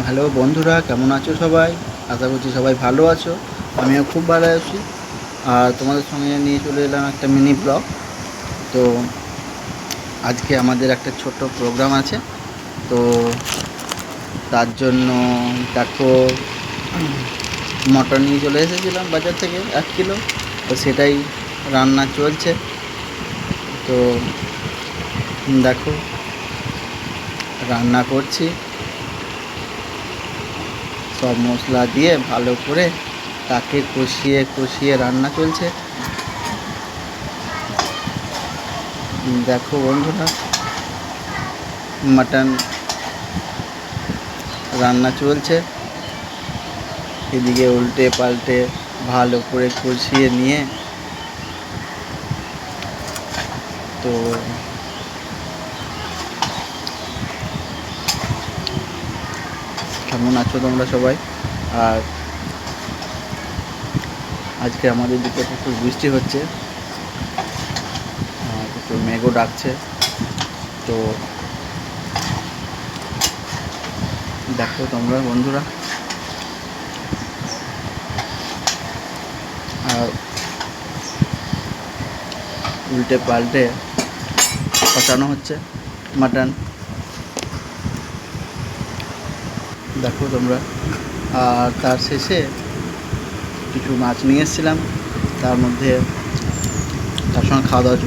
Hello বন্ধুরা, কেমন আছো সবাই? আশা করছি সবাই ভালো আছো। আমিও খুব ভালো আছি। আর তোমাদের সঙ্গে নিয়ে চলে এলাম একটা মিনি ব্লগ। তো আজকে আমাদের একটা ছোট্ট প্রোগ্রাম আছে। তো তার জন্য দেখো, মটন নিয়ে চলে এসেছিলাম বাজার থেকে 1 কিলো। তো সেটাই রান্না চলছে। তো দেখো, রান্না করছি সব মশলা দিয়ে ভালো করে, তাকে কষিয়ে কষিয়ে রান্না চলছে। দেখো বন্ধুরা, মাটন রান্না চলছে। এদিকে উল্টে পাল্টে ভালো করে কষিয়ে নিয়ে, তো কেমন আছো তোমরা সবাই? আর আজকে আমাদের দিকে প্রচুর বৃষ্টি হচ্ছে, আর একটু মেঘও ডাকছে। তো দেখো তোমরা বন্ধুরা, আর উল্টে পাল্টে কষানো হচ্ছে মাটন। দেখো তোমরা, আর তার শেষে কিছু মাছ নিয়ে এসেছিলাম, তার মধ্যে তার সঙ্গে খাওয়া দাওয়া